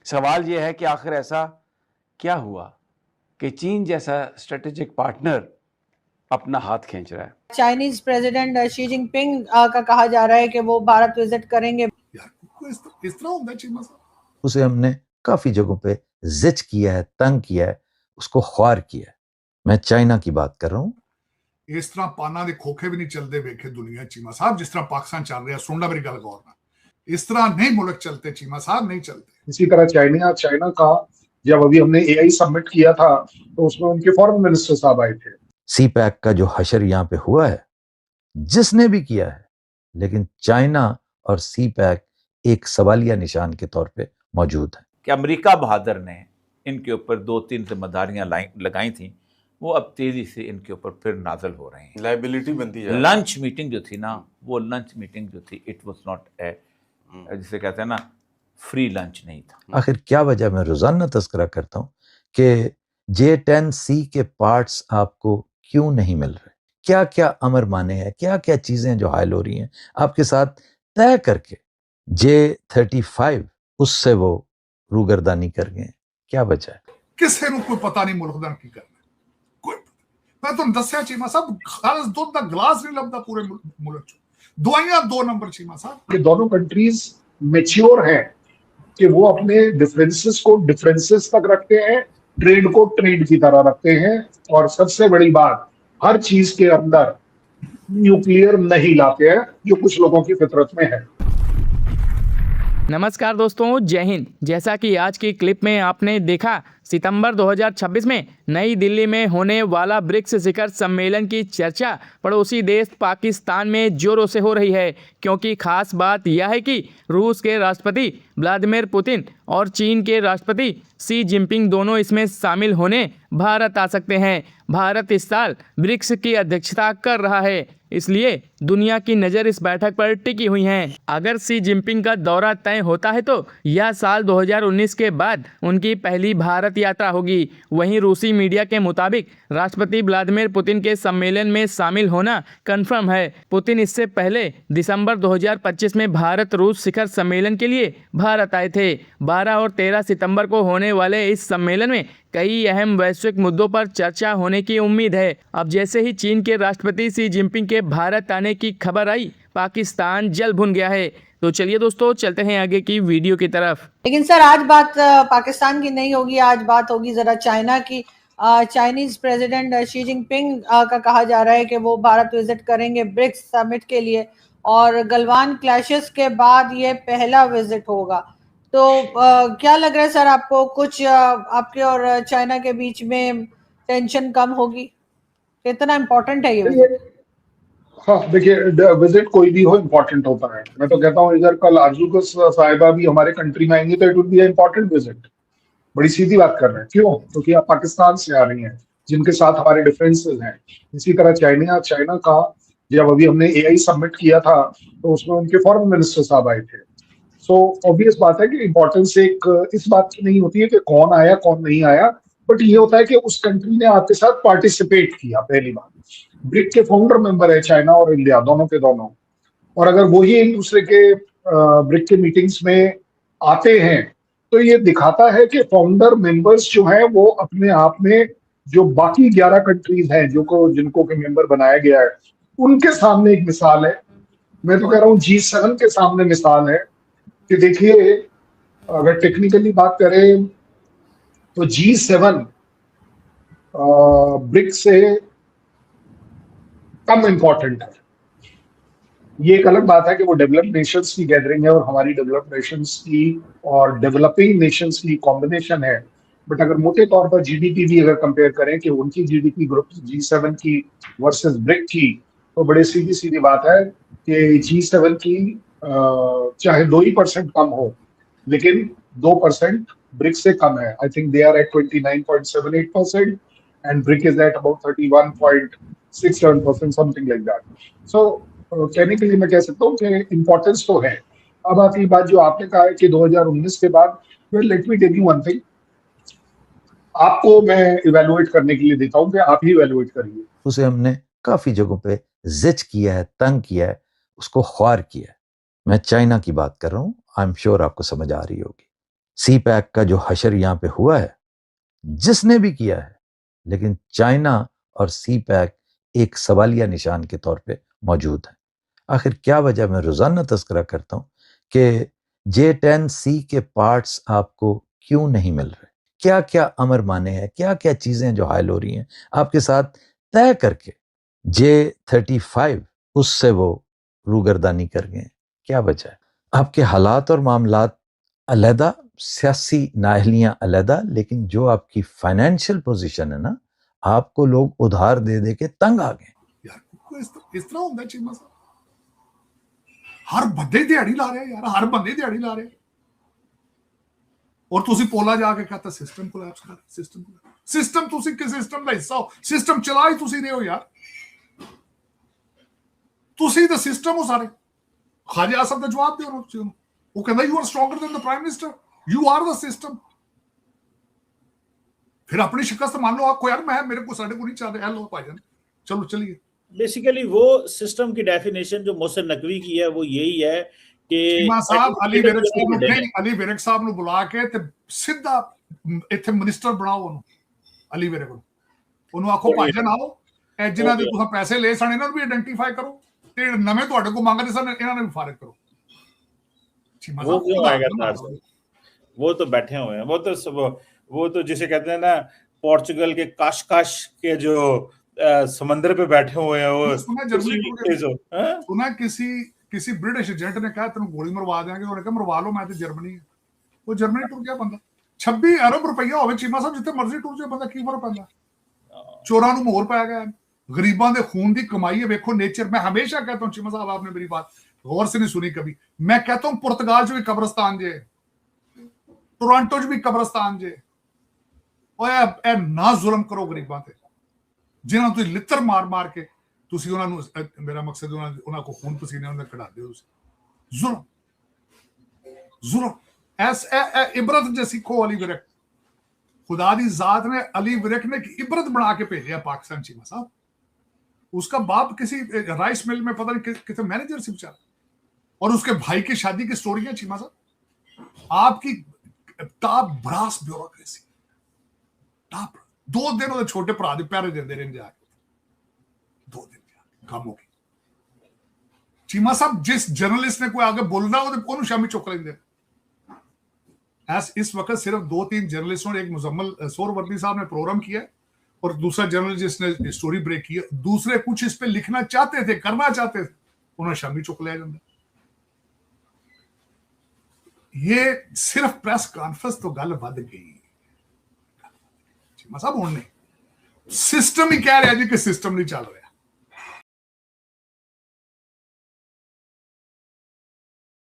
सवाल यह है कि आखिर ऐसा क्या हुआ कि चीन जैसा स्ट्रेटेजिक पार्टनर अपना हाथ खींच रहा है। चाइनीज प्रेसिडेंट शी जिनपिंग का कहा जा रहा है कि वो भारत विजिट करेंगे। इस तरह होता है चीमा साहब, उसे हमने काफी जगहों पे जिच किया है, तंग किया है, उसको ख्वार किया है। मैं चाइना की बात कर रहा हूं। इस तरह पाना दे खोखे भी नहीं चलते वेखे दुनिया चीमा साहब, जिस तरह पाकिस्तान चल रहा है। सुनना मेरी गल गौर ना, इस तरह नहीं मुल्क चलते चीमा साहब, नहीं चलते। इसी तरह चाइना का जब अभी हमने एआई सबमिट किया था तो उसमें उनके फॉरेन मिनिस्टर साहब आए थे। सी पैक का जो हशर यहां पे हुआ है, जिसने भी किया है, लेकिन चाइना और सी पैक एक सवालिया निशान के तौर पे मौजूद है। कि अमेरिका बहादुर ने इनके ऊपर 2-3 जिम्मेदारियां लगाई थी, वो अब तेजी से इनके ऊपर फिर नाजल हो रही हैं। लाइबिलिटी बनती है। लंच मीटिंग जो थी ना, वो लंच मीटिंग जो थी, इट वाज नॉट ए, जिसे कहते हैं ना, फ्री लंच नहीं था। आखिर क्या वजह, मैं रोजाना तस्करा करता हूं कि J10C के पार्ट्स आपको क्यों नहीं मिल रहे, क्या क्या अमर माने हैं, क्या क्या चीजें जो हायल हो रही हैं आपके साथ तय करके J35 उससे वो रूगर्दानी कर गए, क्या वजह है? किसी को कोई पता नहीं मुल्क दा की करना कोई। मैं तुम दस्या चीमा साहब, खालस दूध का गिलास नहीं लगता पूरे मुल्क च। दवाइयां 2 नंबर चीमा साहब। ये दोनों कंट्रीज मेच्योर हैं कि वो अपने डिफरेंसेस को डिफरेंसेस तक रखते हैं, ट्रेड को ट्रेड की तरह रखते हैं, और सबसे बड़ी बात, हर चीज के अंदर न्यूक्लियर नहीं लाते हैं, जो कुछ लोगों की फितरत में है। नमस्कार दोस्तों, जय हिंद। जैसा कि आज की क्लिप में आपने देखा, सितंबर 2026 में नई दिल्ली में होने वाला ब्रिक्स शिखर सम्मेलन की चर्चा पड़ोसी देश पाकिस्तान में जोरों से हो रही है, क्योंकि खास बात यह है कि रूस के राष्ट्रपति व्लादिमीर पुतिन और चीन के राष्ट्रपति शी जिनपिंग दोनों इसमें शामिल होने भारत आ सकते हैं। भारत इस साल ब्रिक्स की अध्यक्षता कर रहा है, इसलिए दुनिया की नज़र इस बैठक पर टिकी हुई है। अगर शी जिनपिंग का दौरा तय होता है तो यह साल 2019 के बाद उनकी पहली भारत यात्रा होगी। वहीं रूसी मीडिया के मुताबिक राष्ट्रपति व्लादिमीर पुतिन के सम्मेलन में शामिल होना कंफर्म है। पुतिन इससे पहले दिसंबर 2025 में भारत रूस शिखर सम्मेलन के लिए भारत आए थे। 12 और 13 सितंबर को होने वाले इस सम्मेलन में कई अहम वैश्विक मुद्दों पर चर्चा होने की उम्मीद है। अब जैसे ही चीन के राष्ट्रपति शी जिनपिंग के भारत आने की खबर आई, पाकिस्तान जल भुन गया है। तो चलिए दोस्तों, चलते हैं आगे की वीडियो की तरफ। लेकिन सर, आज बात पाकिस्तान की नहीं होगी, आज बात होगी जरा चाइना की। चाइनीज प्रेसिडेंट शी जिनपिंग का कहा जा रहा है कि वो भारत विजिट करेंगे ब्रिक्स समिट के लिए, और गलवान क्लैशेस के बाद ये पहला विजिट होगा। तो क्या लग रहा है सर आपको, कुछ आपके और चाइना के बीच में टेंशन कम होगी? कितना इम्पोर्टेंट है ये विजिट? हाँ, देखिए, विजिट कोई भी हो इम्पोर्टेंट होता है। मैं तो कहता हूँ इधर कल आरजू साहिबा भी हमारे कंट्री में आएंगी तो it would be important visit. बड़ी सीधी बात कर रहे हैं, क्यों? क्योंकि आप पाकिस्तान से आ रही हैं, जिनके साथ हमारे डिफरेंसेस हैं। इसी तरह चाइना का जब अभी हमने एआई सबमिट किया था तो उसमें उनके फॉरेन मिनिस्टर साहब आए थे। सो ऑब्वियस बात है कि इम्पोर्टेंस एक इस बात की नहीं होती है कि कौन आया कौन नहीं आया, बट ये होता है कि उस कंट्री ने आपके साथ पार्टिसिपेट किया। पहली बात, ब्रिक के फाउंडर मेंबर है चाइना और इंडिया, दोनों के दोनों, और अगर वही एक दूसरे के ब्रिक के मीटिंग्स में आते हैं तो ये दिखाता है कि फाउंडर मेंबर्स जो हैं वो अपने आप में जो बाकी 11 कंट्रीज हैं जिनको के मेंबर बनाया गया है, उनके सामने एक मिसाल है। मैं तो कह रहा हूँ G7 के सामने मिसाल है कि देखिए, अगर टेक्निकली बात करें तो G7 ब्रिक्स से कम इम्पोर्टेंट है। ये एक अलग बात है कि वो डेवलप्ड नेशंस की गैदरिंग है और हमारी डेवलप्ड नेशंस की और डेवलपिंग नेशंस की कॉम्बिनेशन है। बट अगर मोटे तौर पर जीडीपी भी अगर कंपेयर करें कि उनकी जीडीपी ग्रुप G7 की वर्सेस ब्रिक की, तो बड़े सीधी बात है कि G7 की चाहे 2% कम हो, लेकिन 2% ब्रिक से कम है। I think they are at 29.78% and brick is at about 31.67%, something like that. So कहने के लिए मैं कह सकता हूँ कि इम्पोर्टेंस तो है। अब आती बात जो आपने कहा है कि 2019 के बाद, let me tell you one thing, आपको मैं इवेलुएट करने के लिए देता हूँ कि आप ही इवेलुएट करिए। उसे हमने काफी जगहों पे जिच किया है, तंग किया है, उसको ख्वार किया है। मैं चाइना की बात कर रहा हूँ, आई एम श्योर आपको समझ आ रही होगी। सी पैक का जो हशर यहाँ पे हुआ है, जिसने भी किया है, लेकिन चाइना और सी पैक एक सवालिया निशान के तौर पे मौजूद है। आखिर क्या वजह, मैं रोजाना तस्करा करता हूँ कि J10C के पार्ट्स आपको क्यों नहीं मिल रहे, क्या क्या अमर माने हैं, क्या क्या चीजें जो हायल हो रही हैं आपके साथ तय करके J35 उससे वो रूगर्दानी कर गए, क्या वजह है? आपके हालात और मामलात अलहदा, सियासी नाअहलियां अलहदा, लेकिन जो आपकी फाइनेंशियल पोजीशन है ना, आपको लोग उधार दे दे के तंग आ गए। यार इस तरह होता है चीमा साहब, हर बंदे दिहाड़ी ला रहे हैं यार, हर बंदे दिहाड़ी ला रहे हैं, और ਤੁਸੀਂ ਪੋਲਾ ਜਾ ਕੇ ਕਹਤਾ ਸਿਸਟਮ ਕੋਲੈਪਸ ਕਰ, ਸਿਸਟਮ ਤੁਸੀਂ ਕਿਸ ਸਿਸਟਮ ਦਾ ਹਿੱਸਾ ਹੋ, ਸਿਸਟਮ ਚਲਾ ਹੀ ਤੁਸੀਂ ਰਹੇ ਹੋ ਯਾਰ, ਤੁਸੀਂ ਤਾਂ ਸਿਸਟਮ ਹੋ ਸਾਰੇ। ਖਾਜਾ ਆਸਫ ਦਾ ਜਵਾਬ ਦਿਓ ਉਹਨੂੰ, ਉਹ ਕਹਿੰਦਾ you are stronger than the prime minister, you are the system. फिर अपनी शिकस्त मान लो आपको यार, मैं मेरे को साढ़े को नहीं चाह रहे, लो भाईजान चलो चलिए। बेसिकली वो सिस्टम की डेफिनेशन जो मोहसिन नकवी की है वो यही है कि साहब अली विरक साहब ਨੂੰ ਬੁਲਾ ਕੇ ਤੇ ਸਿੱਧਾ ਇੱਥੇ ਮਿਨਿਸਟਰ ਬਣਾਓ ਉਹਨੂੰ, ਅਲੀ ਵਿਰਕ ਨੂੰ, ਉਹਨੂੰ ਆਖੋ ਭਾਈਜਾਨ ਆਓ, ਇਹ ਜਿਨ੍ਹਾਂ ਦੇ ਤੁਸੀਂ ਪੈਸੇ ਲਏ ਸਨ ਇਹਨਾਂ ਨੂੰ ਵੀ ਆਇਡੈਂਟੀਫਾਈ ਕਰੋ, ਤੇ ਨਵੇਂ ਤੁਹਾਡੇ ਕੋਲ ਮੰਗਦੇ ਸਨ ਇਹਨਾਂ ਨੂੰ ਵੀ ਫਾਰਿਗ ਕਰੋ। वो क्यों आएगा सर, वो तो बैठे हुए हैं, वो तो जिसे कहते हैं ना पोर्चुगल के काशकाश के जो समंदर पे बैठे हुए हैं, वो सुना किसी ब्रिटिश एजेंट ने कहा तेन गोली मरवा देंगे, उन्होंने कहा मरवा लो, मैं तो जर्मनी है, वो जर्मनी टुर गया बंदा। 26 अरब रुपया होवे चीमा साहब, जिथे मर्जी टुर जाए बंदा, की फर्क पैंदा? चोरां नूं मोहर पाया गया, गरीबां दे खून दी कमाई है। देखो नेचर, मैं हमेशा कहता हूं चीमा साहब, आपने मेरी बात गौर से नहीं सुनी कभी, मैं कहता हूं पुर्तगाल च भी कब्रिस्तान जे, टोरंटो च भी कब्रिस्तान जे, और ना जुल्म करो गरीबां ते, जिन्हां तुसीं लित्तर मार मार के ਤੁਸੀਂ ਉਹਨਾਂ ਨੂੰ, ਮੇਰਾ ਮਕਸਦ ਉਹਨਾਂ ਕੋ ਖੂਨ ਪਸੀਨੇ ਉਹਨਾਂ ਕਢਾਦੇ ਹੋ ਤੁਸੀਂ, ਜ਼ੁਲਮ ਐਸ ਇਬਰਤ ਜੇ ਸਿੱਖੋ। ਅਲੀ ਵਿਰਕ, खुदा दी जात ने अली विरक ने इबरत बना के भेजा पाकिस्तान चीमा साहब। उसका बाप किसी राइस मिल में पता नहीं कितने मैनेजर से बेचारा, और उसके भाई की शादी की स्टोरियां चीमा साहब, आपकी टॉप ब्रास ब्यूरोक्रेसी, टॉप 2 दिन वो छोटे भरा दे पैरे देंदे रहे जाके, 2 दिन काम होगी। चीमा साहब जिस जर्नलिस्ट ने कोई आगे बोलना वो शामी चुक लेंगे। इस वक्त सिर्फ 2-3 जर्नलिस्टों ने, एक मुजम्मल सोहरवर्दी साहब ने प्रोग्राम किया और दूसरा जर्नलिस्ट ने स्टोरी ब्रेक की, दूसरे कुछ इस पे लिखना चाहते थे, करना चाहते थे, उन्होंने शामी चुक लिया जाता। ये सिर्फ प्रेस कॉन्फ्रेंस तो गल वध गई चीमा साहब, होने सिस्टम ही कह रहा जी कि सिस्टम नहीं चल रहा।